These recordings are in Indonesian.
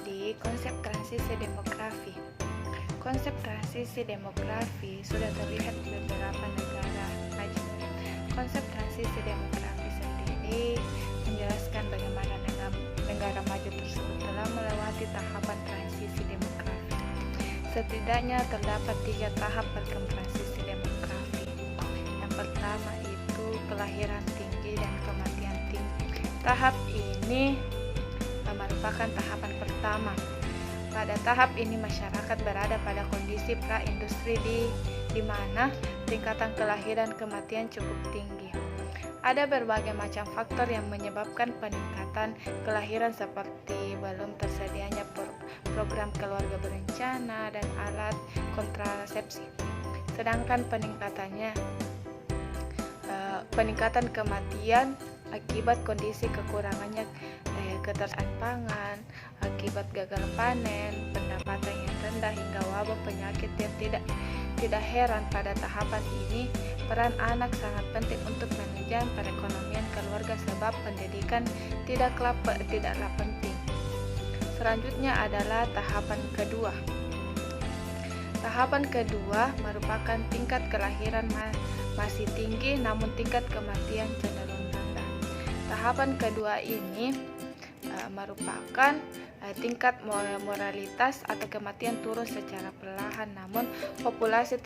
Jadi, konsep transisi demografi. Konsep transisi demografi sudah terlihat di beberapa negara maju. Konsep transisi demografi sendiri menjelaskan bagaimana negara maju tersebut telah melewati tahapan transisi demografi. Setidaknya terdapat 3 tahap dalam transisi demografi. Yang pertama itu kelahiran tinggi dan kematian tinggi. Tahap ini merupakan tahapan pertama. Pada tahap ini masyarakat berada pada kondisi pra-industri di mana tingkatan kelahiran kematian cukup tinggi. Ada berbagai macam faktor yang menyebabkan peningkatan kelahiran seperti belum tersedianya program keluarga berencana dan alat kontrasepsi. Sedangkan peningkatan kematian akibat kondisi kekurangannya ketersediaan pangan, akibat gagal panen, pendapatan yang rendah hingga wabah penyakit yang tidak heran pada tahapan ini peran anak sangat penting untuk menunjang perekonomian keluarga sebab pendidikan tidaklah penting. Selanjutnya adalah tahapan kedua. Tahapan kedua merupakan tingkat kelahiran masih tinggi namun tingkat kematian cenderung rendah. Tahapan kedua ini merupakan tingkat moralitas atau kematian turun secara perlahan namun populasi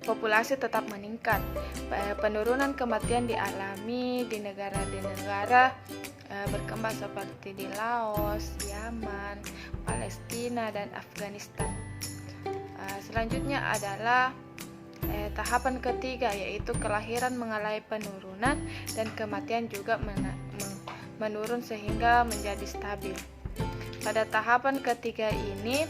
populasi tetap meningkat. Penurunan kematian dialami di negara berkembang seperti di Laos, Yaman, Palestina, dan Afghanistan. Selanjutnya adalah tahapan ketiga, yaitu kelahiran mengalami penurunan dan kematian juga menurun sehingga menjadi stabil. Pada tahapan ketiga ini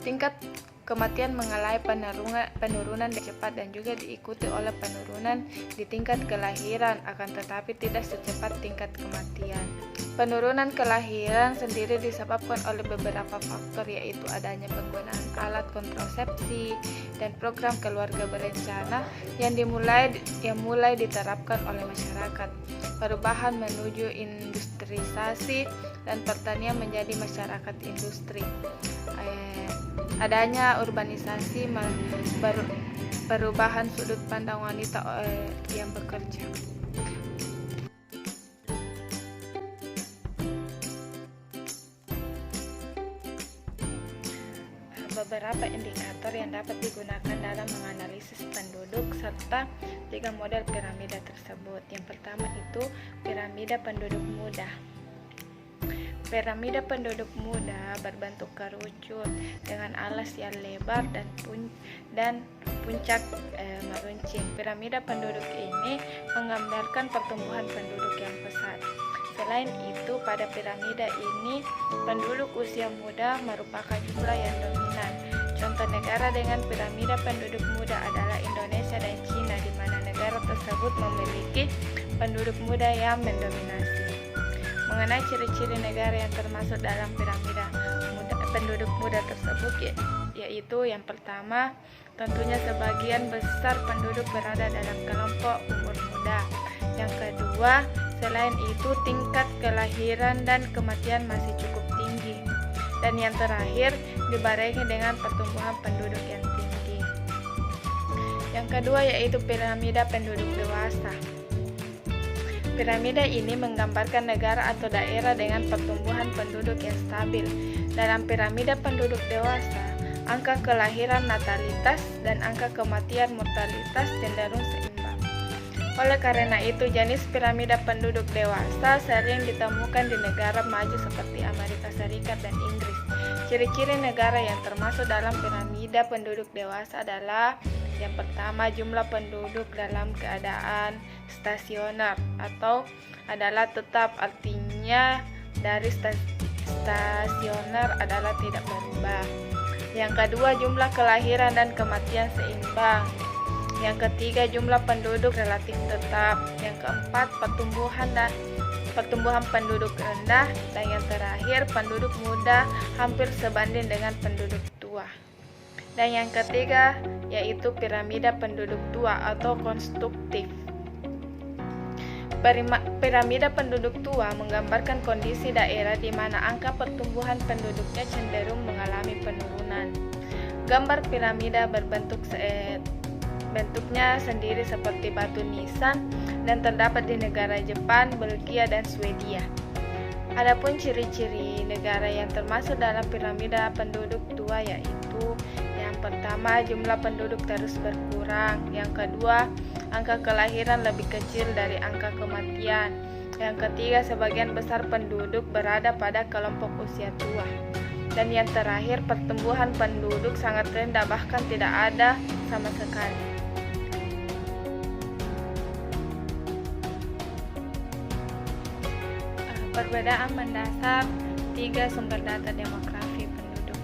tingkat kematian mengalami penurunan cepat dan juga diikuti oleh penurunan di tingkat kelahiran, akan tetapi tidak secepat tingkat kematian. Penurunan kelahiran sendiri disebabkan oleh beberapa faktor, yaitu adanya penggunaan alat kontrasepsi dan program keluarga berencana yang mulai diterapkan oleh masyarakat. Perubahan menuju industrialisasi dan pertanian menjadi masyarakat industri. Adanya urbanisasi, perubahan sudut pandang wanita yang bekerja. Beberapa indikator yang dapat digunakan dalam menganalisis penduduk serta 3 model piramida tersebut. Yang pertama itu piramida penduduk muda. Piramida penduduk muda berbentuk kerucut dengan alas yang lebar dan puncak meruncing. Piramida penduduk ini menggambarkan pertumbuhan penduduk yang pesat. Selain itu, pada piramida ini penduduk usia muda merupakan jumlah yang dominan. Contoh negara dengan piramida penduduk muda adalah Indonesia dan Cina, di mana negara tersebut memiliki penduduk muda yang mendominasi. Mengenai ciri-ciri negara yang termasuk dalam piramida penduduk muda tersebut, yaitu yang pertama, tentunya sebagian besar penduduk berada dalam kelompok umur muda. Yang kedua, selain itu tingkat kelahiran dan kematian masih cukup tinggi. Dan yang terakhir, dibarengi dengan pertumbuhan penduduk yang tinggi. Yang kedua yaitu piramida penduduk dewasa. Piramida ini menggambarkan negara atau daerah dengan pertumbuhan penduduk yang stabil. Dalam piramida penduduk dewasa, angka kelahiran natalitas dan angka kematian mortalitas cenderung seimbang. Oleh karena itu, jenis piramida penduduk dewasa sering ditemukan di negara maju seperti Amerika Serikat dan Inggris. Ciri-ciri negara yang termasuk dalam piramida penduduk dewasa adalah yang pertama, jumlah penduduk dalam keadaan stasioner atau adalah tetap, artinya dari stasioner adalah tidak berubah. Yang kedua, jumlah kelahiran dan kematian seimbang. Yang ketiga, jumlah penduduk relatif tetap. Yang keempat, pertumbuhan penduduk rendah. Dan yang terakhir, penduduk muda hampir sebanding dengan penduduk tua. Dan yang ketiga yaitu piramida penduduk tua atau konstruktif. Piramida penduduk tua menggambarkan kondisi daerah di mana angka pertumbuhan penduduknya cenderung mengalami penurunan. Gambar piramida bentuknya sendiri seperti batu nisan dan terdapat di negara Jepang, Belgia, dan Swedia. Adapun ciri-ciri negara yang termasuk dalam piramida penduduk tua yaitu yang pertama, jumlah penduduk terus berkurang. Yang kedua, angka kelahiran lebih kecil dari angka kematian. Yang ketiga, sebagian besar penduduk berada pada kelompok usia tua. Dan yang terakhir, pertumbuhan penduduk sangat rendah, bahkan tidak ada sama sekali. Perbedaan mendasar 3 sumber data demografi penduduk.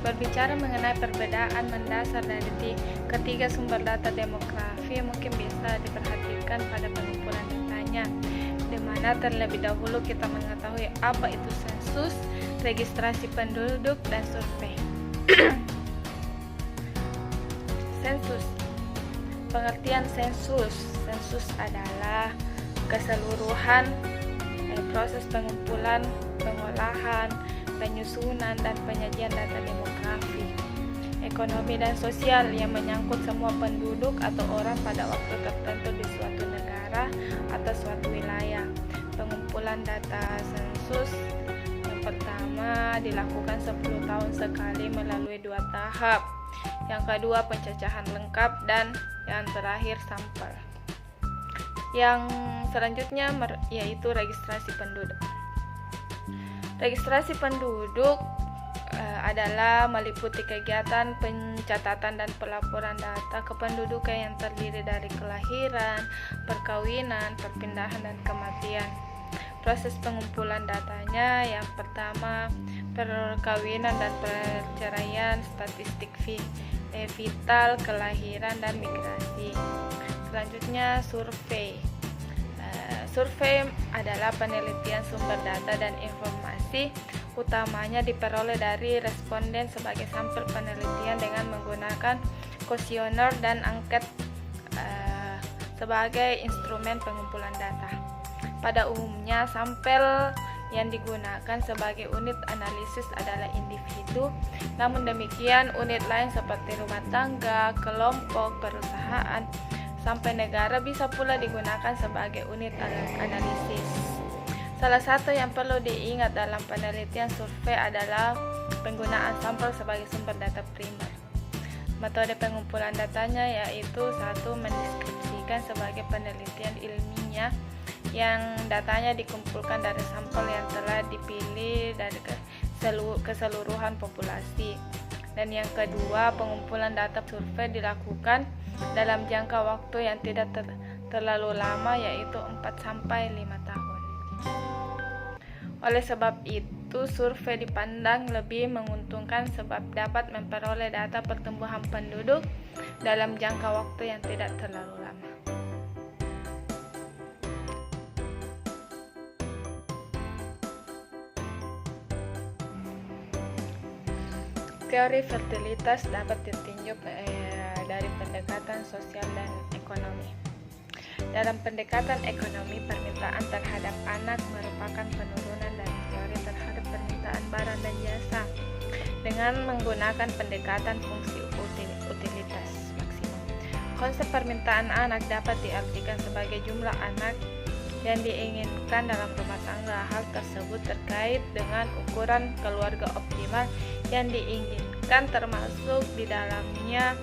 Berbicara mengenai perbedaan mendasar dari ketiga sumber data demografi mungkin bisa diperhatikan pada pengumpulan datanya, di mana terlebih dahulu kita mengetahui apa itu sensus, registrasi penduduk, dan survei. Sensus. Pengertian sensus. Sensus adalah keseluruhan proses pengumpulan, pengolahan, penyusunan, dan penyajian data demografi, ekonomi, dan sosial yang menyangkut semua penduduk atau orang pada waktu tertentu di suatu negara atau suatu wilayah. Pengumpulan data sensus yang pertama dilakukan 10 tahun sekali melalui 2 tahap. Yang kedua pencacahan lengkap, dan yang terakhir sampel. Yang selanjutnya yaitu registrasi penduduk. Registrasi penduduk adalah meliputi kegiatan pencatatan dan pelaporan data kependudukan yang terdiri dari kelahiran, perkawinan, perpindahan, dan kematian. Proses pengumpulan datanya yang pertama perkawinan dan perceraian, statistik vital, kelahiran, dan migrasi. Selanjutnya survei. Survei adalah penelitian sumber data dan informasi, utamanya diperoleh dari responden sebagai sampel penelitian dengan menggunakan kuesioner dan angket sebagai instrumen pengumpulan data. Pada umumnya, sampel yang digunakan sebagai unit analisis adalah individu, namun demikian unit lain seperti rumah tangga, kelompok, perusahaan, sampai negara bisa pula digunakan sebagai unit analisis. Salah satu yang perlu diingat dalam penelitian survei adalah penggunaan sampel sebagai sumber data primer. Metode pengumpulan datanya yaitu satu, mendeskripsikan sebagai penelitian ilmiah yang datanya dikumpulkan dari sampel yang telah dipilih dari keseluruhan populasi. Dan yang kedua, pengumpulan data survei dilakukan dalam jangka waktu yang tidak terlalu lama, yaitu 4-5 tahun. Oleh sebab itu, survei dipandang lebih menguntungkan sebab dapat memperoleh data pertumbuhan penduduk dalam jangka waktu yang tidak terlalu lama. Teori fertilitas dapat ditinjau dari pendekatan sosial dan ekonomi. Dalam pendekatan ekonomi, permintaan terhadap anak merupakan penurunan dari teori terhadap permintaan barang dan jasa dengan menggunakan pendekatan fungsi utilitas maksimum. Konsep permintaan anak dapat diartikan sebagai jumlah anak yang diinginkan dalam rumah tangga. Hal tersebut terkait dengan ukuran keluarga optimal yang diinginkan, termasuk di dalamnya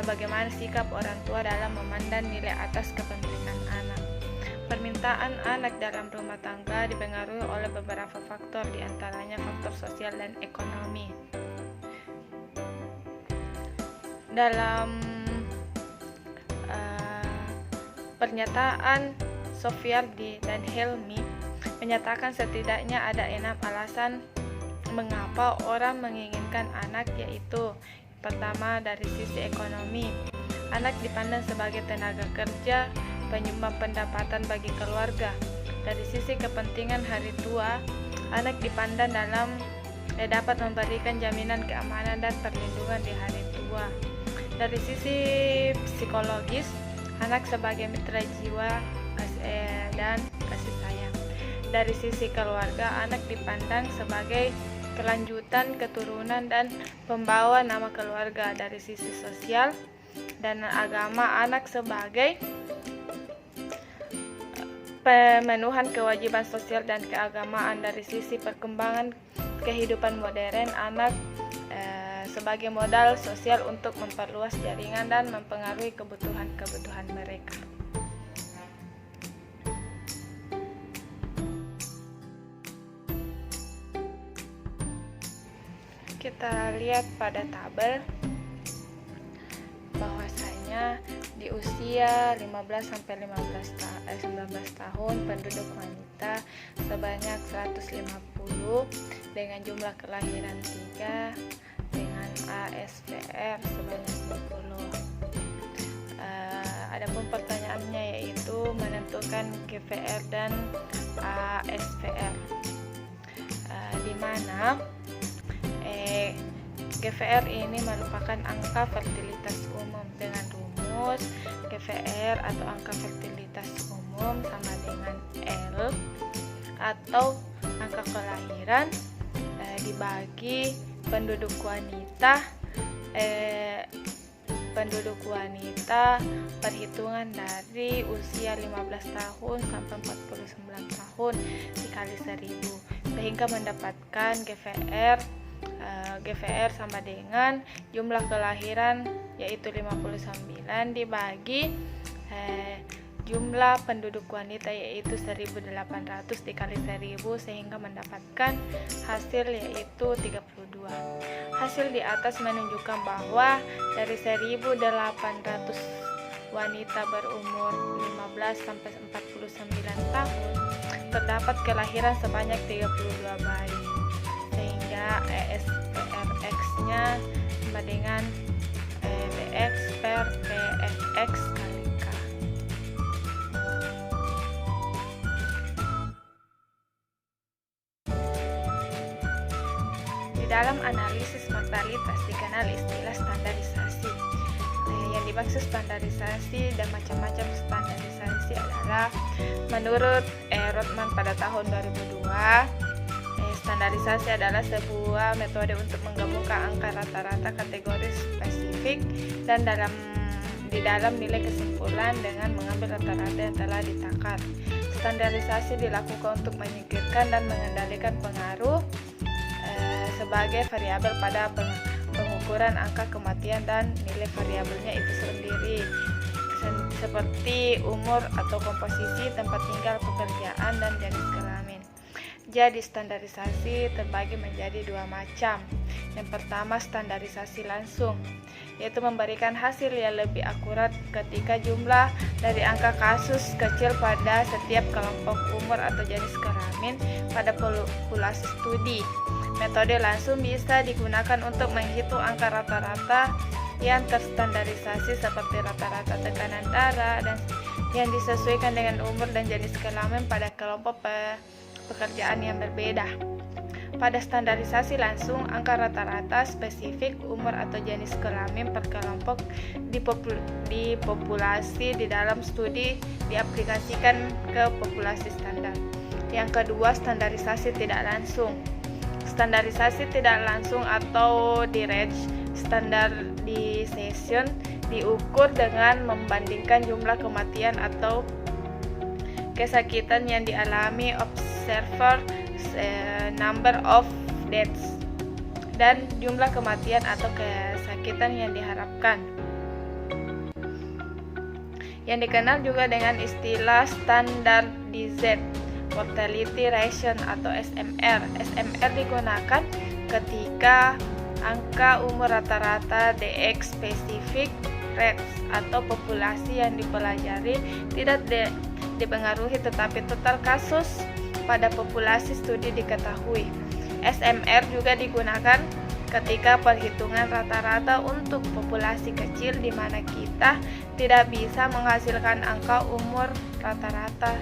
bagaimana sikap orang tua dalam memandang nilai atas kepemilikan anak. Permintaan anak dalam rumah tangga dipengaruhi oleh beberapa faktor, diantaranya faktor sosial dan ekonomi. Dalam pernyataan Sofiardi dan Helmi menyatakan setidaknya ada 6 alasan mengapa orang menginginkan anak, yaitu pertama, dari sisi ekonomi. Anak dipandang sebagai tenaga kerja, penyumbang pendapatan bagi keluarga. Dari sisi kepentingan hari tua, anak dipandang dapat memberikan jaminan keamanan dan perlindungan di hari tua. Dari sisi psikologis, anak sebagai mitra jiwa dan kasih sayang. Dari sisi keluarga, anak dipandang sebagai kelanjutan keturunan dan pembawa nama keluarga. Dari sisi sosial dan agama, anak sebagai pemenuhan kewajiban sosial dan keagamaan. Dari sisi perkembangan kehidupan modern, anak sebagai modal sosial untuk memperluas jaringan dan mempengaruhi kebutuhan mereka. Kita lihat pada tabel bahwasanya di usia 15-19 tahun penduduk wanita sebanyak 150 dengan jumlah kelahiran 3 dengan ASVR sebanyak 20. Adapun pertanyaannya yaitu menentukan GVR dan ASVR, di mana GVR ini merupakan angka fertilitas umum. Dengan rumus GVR atau angka fertilitas umum sama dengan L atau angka kelahiran dibagi penduduk wanita perhitungan dari usia 15 tahun sampai 49 tahun dikali 1000 sehingga mendapatkan GVR sama dengan jumlah kelahiran yaitu 59 dibagi jumlah penduduk wanita yaitu 1800 dikali 1000 sehingga mendapatkan hasil yaitu 32. Hasil di atas menunjukkan bahwa dari 1800 wanita berumur 15 sampai 49 tahun terdapat kelahiran sebanyak 32 bayi, sehingga ESPRX-nya sama dengan BX per PFX kali K. Di dalam analisis mortalitas dikenal istilah standarisasi. Yang dimaksud standarisasi dan macam-macam standarisasi adalah menurut Rothman pada tahun 2002, standarisasi adalah sebuah metode untuk menggabungkan angka rata-rata kategori spesifik dan di dalam nilai kesimpulan dengan mengambil rata-rata yang telah ditakar. Standarisasi dilakukan untuk menyingkirkan dan mengendalikan pengaruh sebagai variabel pada pengukuran angka kematian dan nilai variabelnya itu sendiri, seperti umur atau komposisi, tempat tinggal, pekerjaan, dan jenis kelamin. Jadi standarisasi terbagi menjadi dua macam. Yang pertama standarisasi langsung, yaitu memberikan hasil yang lebih akurat ketika jumlah dari angka kasus kecil pada setiap kelompok umur atau jenis kelamin pada populasi studi. Metode langsung bisa digunakan untuk menghitung angka rata-rata yang terstandarisasi seperti rata-rata tekanan darah dan yang disesuaikan dengan umur dan jenis kelamin pada kelompok pekerjaan yang berbeda. Pada standarisasi langsung, angka rata-rata spesifik umur atau jenis kelamin per kelompok di populasi di dalam studi diaplikasikan ke populasi standar. Yang kedua, standarisasi tidak langsung. Standarisasi tidak langsung atau direct standardization diukur dengan membandingkan jumlah kematian atau kesakitan yang dialami observer, number of deaths, dan jumlah kematian atau kesakitan yang diharapkan, yang dikenal juga dengan istilah Standardized Mortality Ratio atau SMR. SMR digunakan ketika angka umur rata-rata DX specific rates atau populasi yang dipelajari tidak dipengaruhi tetapi total kasus pada populasi studi diketahui. SMR juga digunakan ketika perhitungan rata-rata untuk populasi kecil di mana kita tidak bisa menghasilkan angka umur rata-rata